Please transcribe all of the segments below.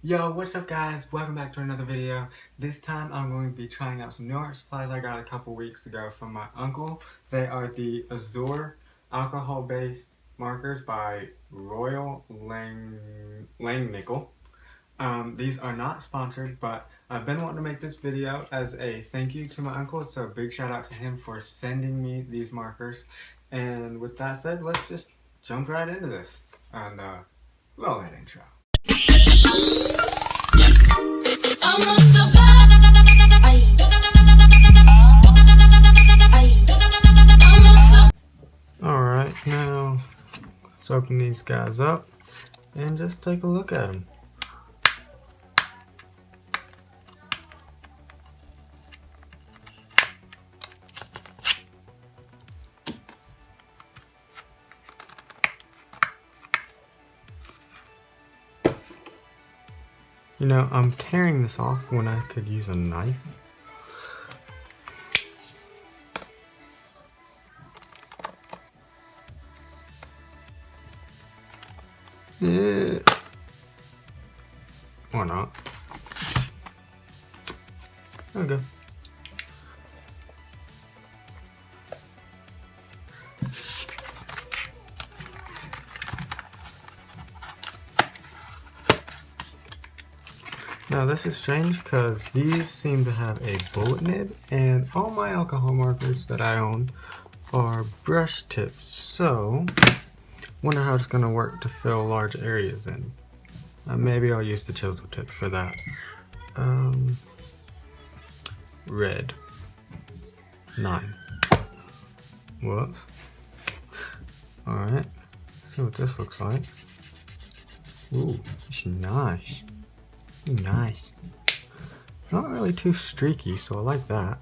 Yo, what's up guys? Welcome back to another video. This time I'm going to be trying out some new art supplies I got a couple weeks ago from my uncle. They are the Azure alcohol-based markers by Royal Langnickel. These are not sponsored, but I've been wanting to make this video as a thank you to my uncle, so big shout out to him for sending me these markers. And with that said, let's just jump right into this and roll that intro. Alright, now let's open these guys up and just take a look at them. You know, I'm tearing this off when I could use a knife. Yeah. Or not. There we go. Now this is strange because these seem to have a bullet nib, and all my alcohol markers that I own are brush tips, so wonder how it's going to work to fill large areas in. Maybe I'll use the chisel tip for that. Red 9. Whoops. Alright, see what this looks like. Ooh, it's nice. Nice. Not really too streaky, so I like that.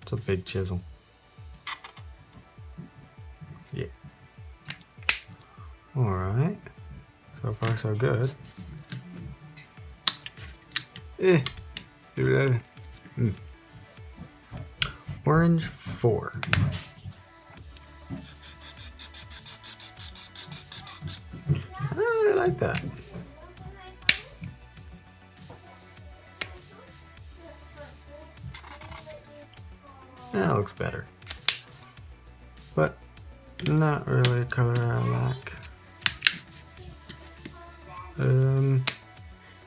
It's a big chisel. Yeah. Alright. So far so good. Orange 4. I really like that. That looks better. But not really a color I like.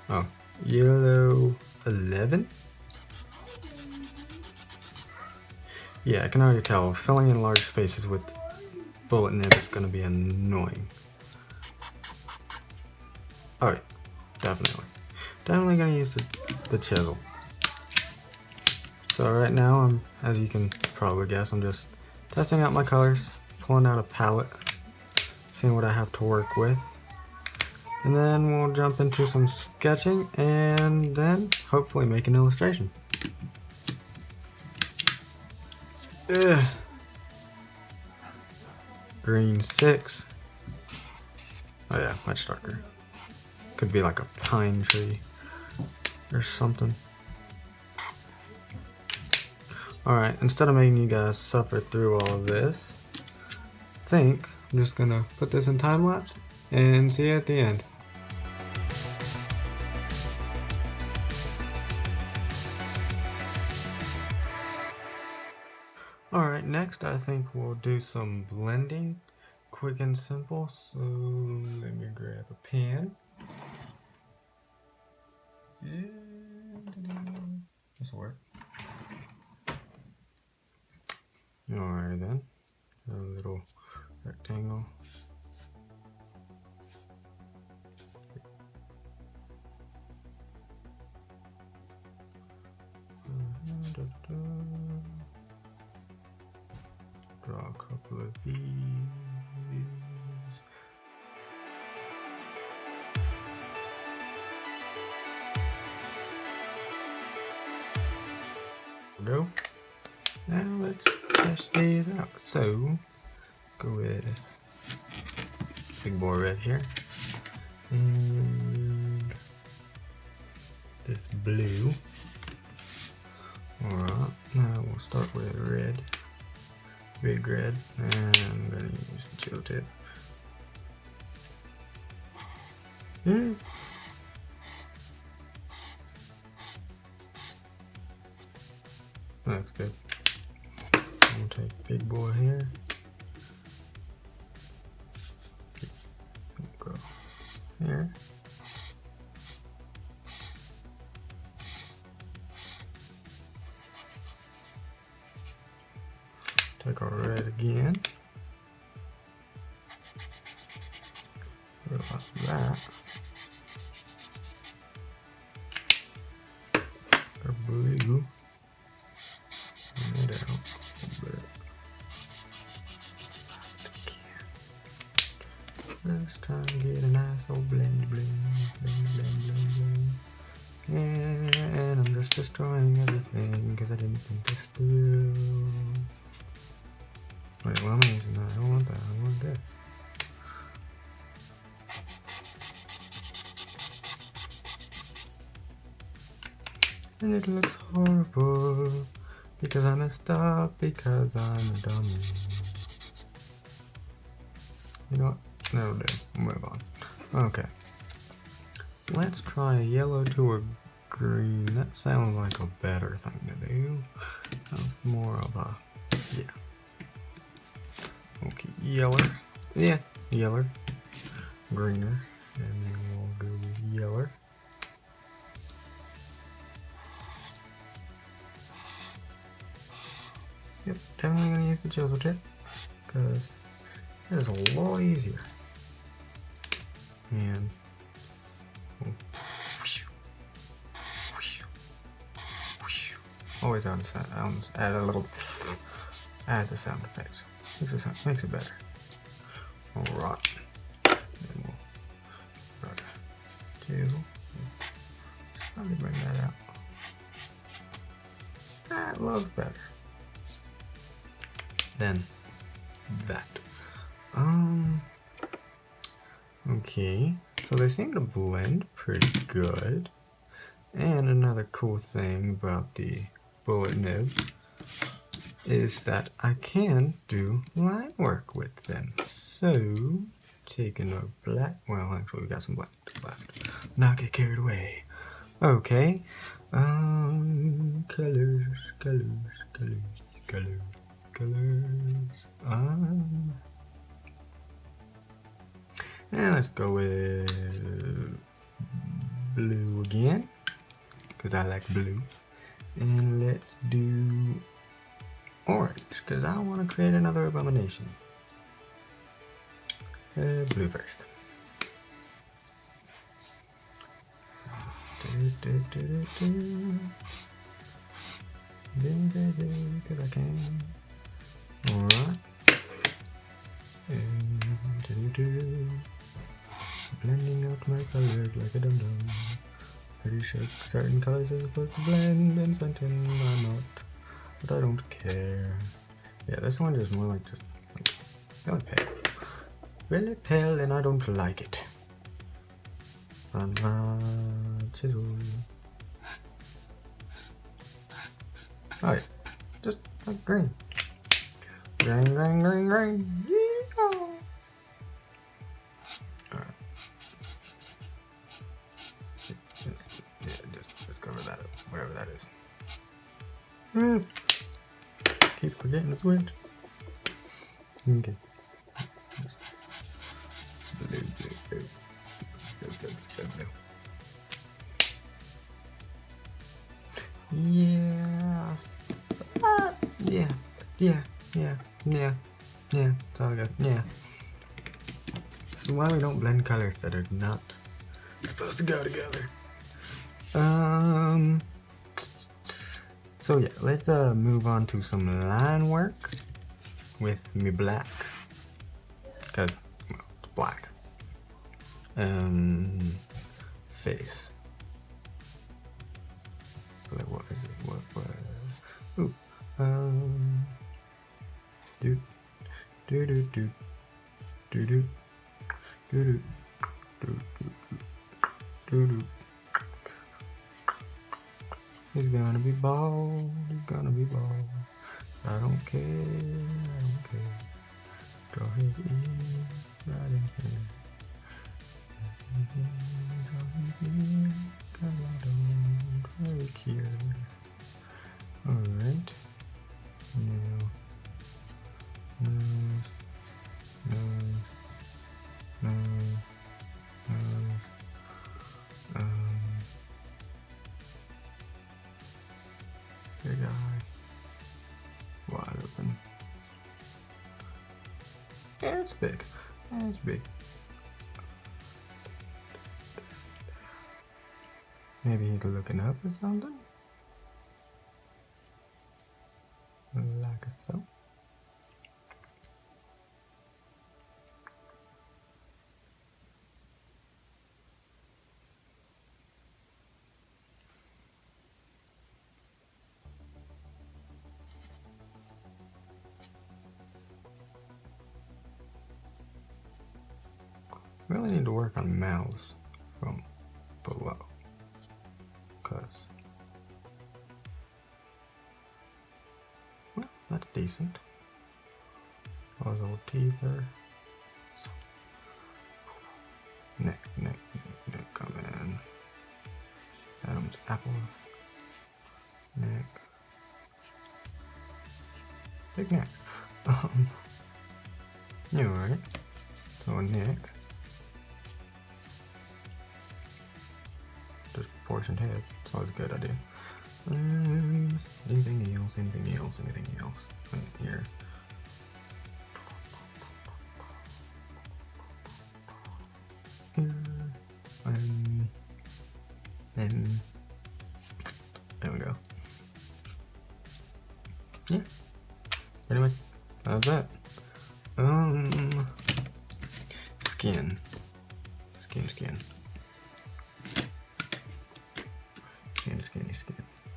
Oh, yellow 11? Yeah, I can already tell filling in large spaces with bullet nib is going to be annoying. Oh yeah, definitely. Definitely going to use the chisel. So right now, as you can probably guess, I'm just testing out my colors, pulling out a palette, seeing what I have to work with. And then we'll jump into some sketching and then hopefully make an illustration. Ugh. Green 6. Oh yeah, much darker. Could be like a pine tree or something. Alright, instead of making you guys suffer through all of this, I think I'm just gonna put this in time lapse and see you at the end. Alright, next I think we'll do some blending, quick and simple, so let me grab a pen. This will work. Alright then, a little rectangle. Draw a couple of these. Go. Now let's test these out. So go with big boy red here and this blue. Alright, now we'll start with red. Big red, and I'm gonna use the chill tip. big boy here. Go here. Take our red again. Realize that. Our blue. Bring it out a little bit. This time get a nice old blend. And I'm just destroying everything because I didn't think this through. Wait, what am I using that? I don't want that, I want this. And it looks horrible because I messed up because I'm a dummy. You know what? That'll do. We'll move on. Okay. Let's try a yellow to a green. That sounds like a better thing to do. That's more of a, yeah. Okay, yeller. Yeah, yeller. Greener. And then we'll go with yeller. Yep, definitely gonna use the chisel tip because it is a lot easier. And we'll always add the sound effects. Makes it better. Alright. Then we'll grab two. Probably bring that out. That looks better. Then that. Okay. So they seem to blend pretty good. And another cool thing about the bullet nibs is that I can do line work with them. So, taking our black, well actually we got some black left. Not get carried away. Okay, colors. And let's go with blue again, because I like blue. And let's do orange, because I want to create another abomination. Blue first. Because I can. Alright. Blending out my colors like a dum-dum. Pretty sure certain colors are supposed to blend and certain are not. But I don't care. Yeah, this one is more like just really pale. Really pale and I don't like it. On my chisel. Oh yeah, just like green. Green. Yeah. Alright. Just cover that up, whatever that is. Keep forgetting to switch. Okay. Blue. Yeah. That's all I got. Yeah. This is why we don't blend colors that are not supposed to go together. So yeah, let's move on to some line work with me black, cause well, it's black. Face. What is it? What? Ooh. He's gonna be bald. I don't care. Draw his ears right in here. Cause I don't really care. Alright. Now It's big. It's big. Maybe he's looking up or something. Like so. Really need to work on mouths from below, cause well, that's decent. Those old teeth are neck, come in. Adam's apple, neck, big neck. You're right. So a neck. Just proportioned head. It's always a good idea. Anything else? Anything else? Anything else? Right here. Here. And there we go. Yeah. Anyway, how's that? Skin. Skin.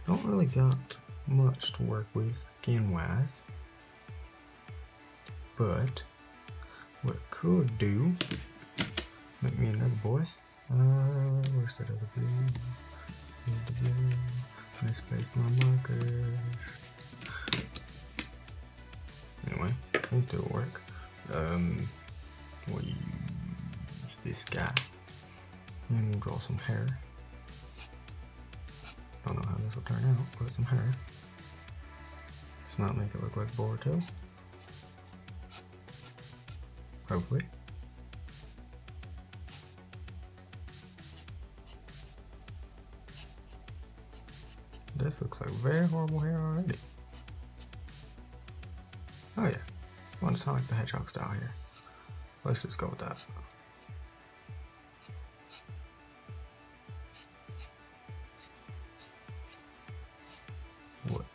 Don't really got much to work with skin-wise, but what I could do, make me another boy. Where's that other blue? Need the blue. Misplaced my markers. Anyway, these do work. We'll use this guy, and we'll draw some hair. Don't know how this will turn out, but some hair. Let's not make it look like Boruto. Hopefully. This looks like very horrible hair already. Oh yeah, I want to sound like the Hedgehog style here. Let's just go with that.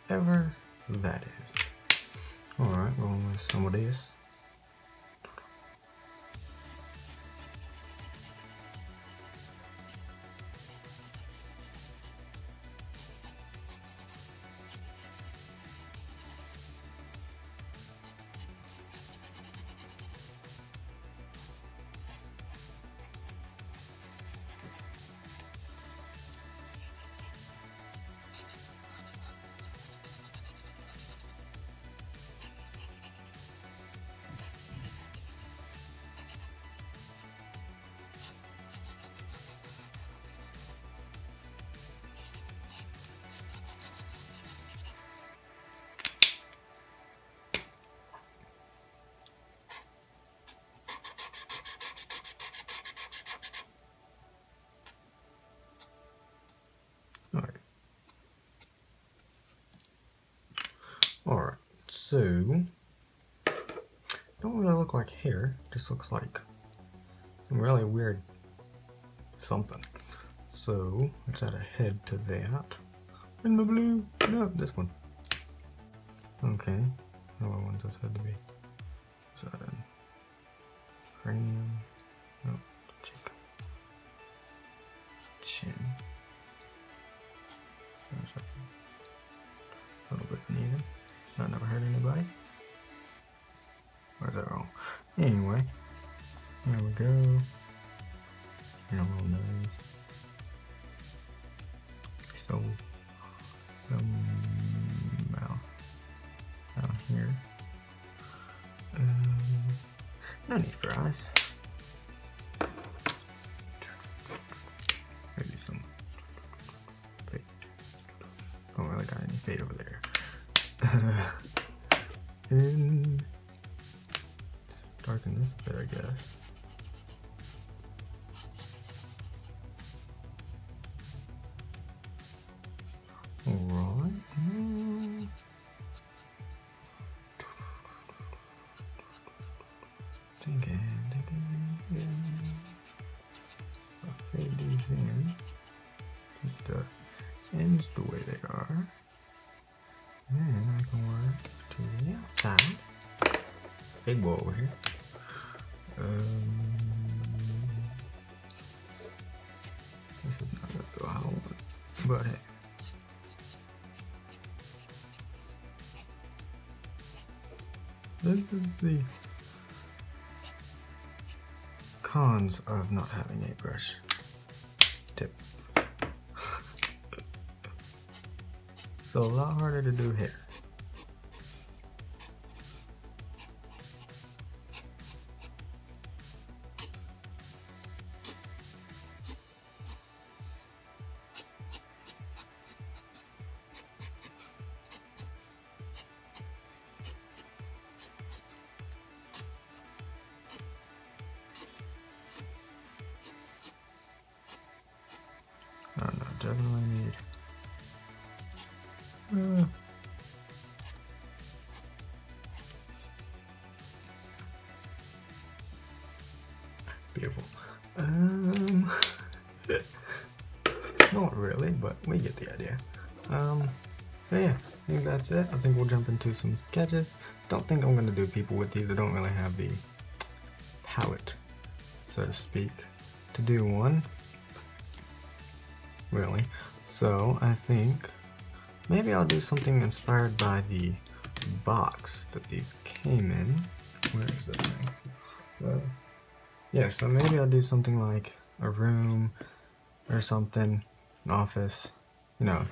Whatever that is. Alright, rolling with some of this. Alright, so don't really look like hair, just looks like some really weird something. So let's add a head to that. In the blue, no, this one. Okay, what I want this head to be? Is that a cranium? No, cheek. Chin. There's a little bit needed. That never hurt anybody. Or is that wrong? Anyway, there we go. And a little nose. So, mouth down here. No need for eyes. Maybe some fade. Don't really got any fade over there. And darken this a bit, I guess. Alright. thinking, I'll fade these in, keep the ends the way they are, then I can work to the outside. Big boy over here. This is not gonna go how I want, but hey. This is the cons of not having a brush tip. So a lot harder to do hair. Oh no, definitely need. Beautiful. Not really, but we get the idea. So yeah, I think that's it. I think we'll jump into some sketches. Don't think I'm gonna do people with these. I don't really have the palette, so to speak, to do one. Really. So I think maybe I'll do something inspired by the box that these came in. Where is the thing? Yeah, so maybe I'll do something like a room or something, an office, you know,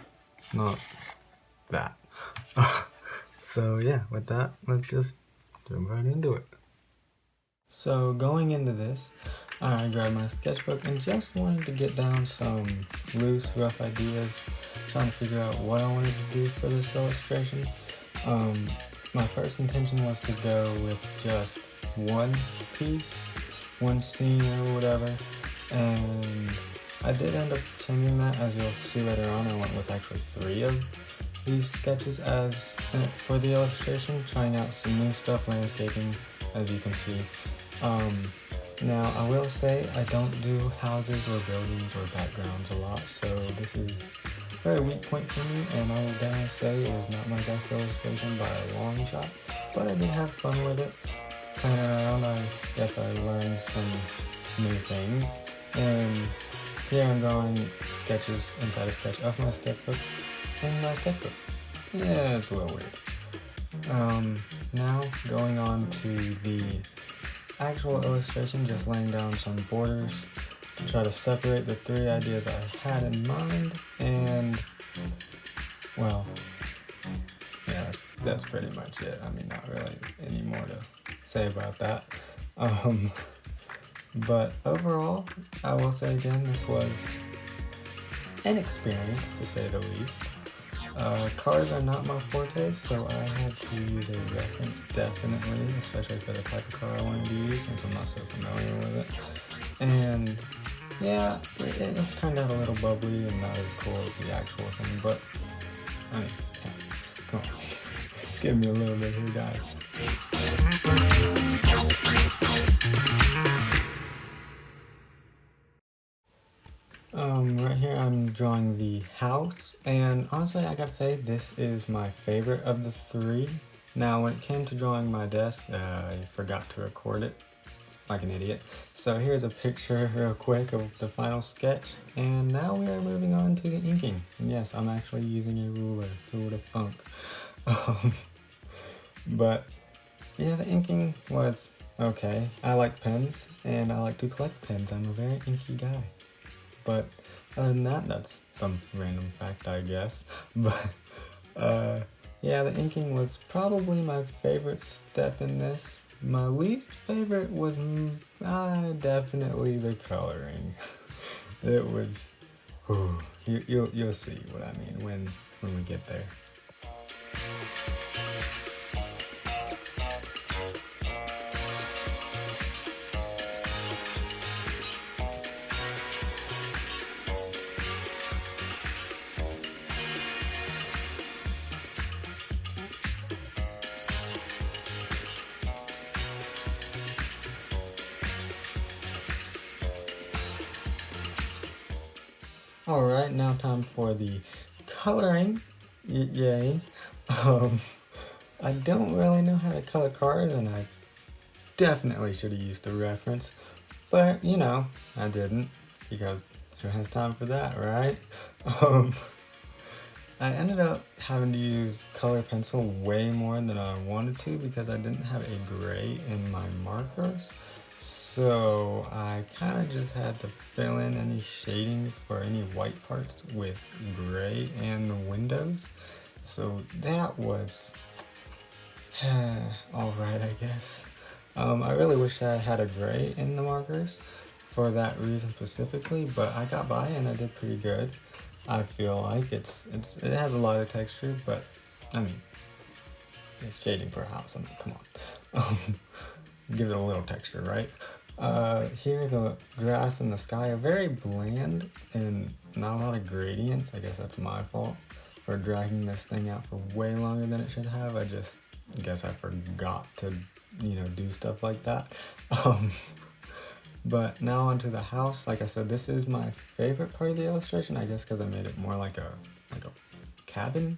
not that. So yeah, with that, let's just jump right into it. So going into this, I grabbed my sketchbook and just wanted to get down some loose, rough ideas, trying to figure out what I wanted to do for this illustration. My first intention was to go with just one piece, one scene or whatever, and I did end up changing that. As you'll see later on, I went with actually 3 of these sketches as for the illustration, trying out some new stuff, landscaping, as you can see. Now I will say I don't do houses or buildings or backgrounds a lot, so this is a very weak point for me, and I will definitely say it was not my best illustration by a long shot, but I did have fun with it. Playing around, I guess I learned some new things, and here I'm drawing sketches inside a sketch of my sketchbook in my sketchbook. Yeah, it's a little weird. Now going on to the actual illustration, just laying down some borders to try to separate the 3 ideas I had in mind, and well, yeah, that's pretty much it. I mean, not really any more to say about that. But overall, I will say again, this was an experience to say the least. Cars are not my forte, so I had to use a reference, definitely, especially for the type of car I wanted to use, since I'm not so familiar with it. And yeah, it turned out a little bubbly and not as cool as the actual thing, but I mean, yeah, come on, give me a little bit here, guys. Right here I'm drawing the house, and honestly I gotta say this is my favorite of the 3. Now when it came to drawing my desk, I forgot to record it like an idiot. So here's a picture real quick of the final sketch, and now we are moving on to the inking. And yes, I'm actually using a ruler, who would have thunk. But yeah, the inking was okay. I like pens, and I like to collect pens. I'm a very inky guy. But other than that, that's some random fact, I guess. But yeah, the inking was probably my favorite step in this. My least favorite was definitely the coloring. It was, you'll see what I mean when we get there. Alright, now time for the coloring. Yay. I don't really know how to color cards, and I definitely should have used the reference, but you know, I didn't, because who has time for that, right? I ended up having to use color pencil way more than I wanted to because I didn't have a gray in my markers. So I kind of just had to fill in any shading for any white parts with gray and the windows. So that was alright, I guess. I really wish I had a gray in the markers for that reason specifically, but I got by and I did pretty good. I feel like it has a lot of texture, but I mean, it's shading for a house. I mean, come on. Give it a little texture, right? Here the grass and the sky are very bland and not a lot of gradients. I guess that's my fault for dragging this thing out for way longer than it should have. I guess I forgot to, you know, do stuff like that. But now onto the house. Like I said, this is my favorite part of the illustration, I guess because I made it more like a cabin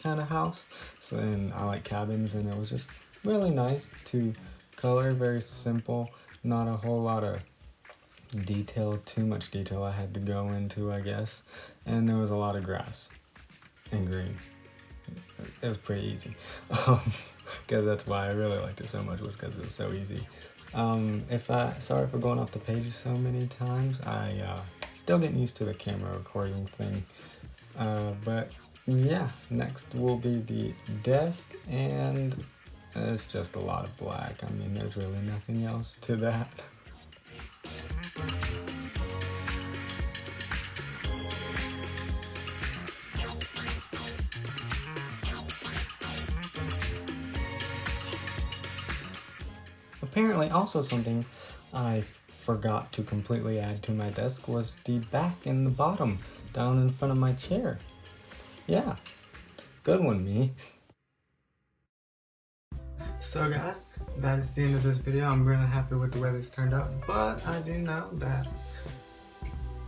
kind of house. So, and I like cabins, and it was just really nice to color, very simple, not a whole lot of detail, too much detail I had to go into, I guess. And there was a lot of grass and green. It was pretty easy. Because that's why I really liked it so much, was because it was so easy. Sorry for going off the pages so many times. I still getting used to the camera recording thing. But yeah, next will be the desk, and it's just a lot of black. I mean, there's really nothing else to that. Apparently, also something I forgot to completely add to my desk was the back and the bottom down in front of my chair. Yeah, good one, me. So guys, that's the end of this video. I'm really happy with the way this turned out, but I do know that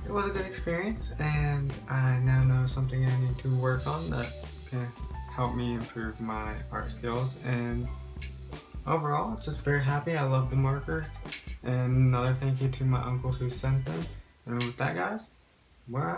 it was a good experience, and I now know something I need to work on that can help me improve my art skills. And overall, just very happy. I love the markers, and another thank you to my uncle who sent them. And with that, guys, we're out.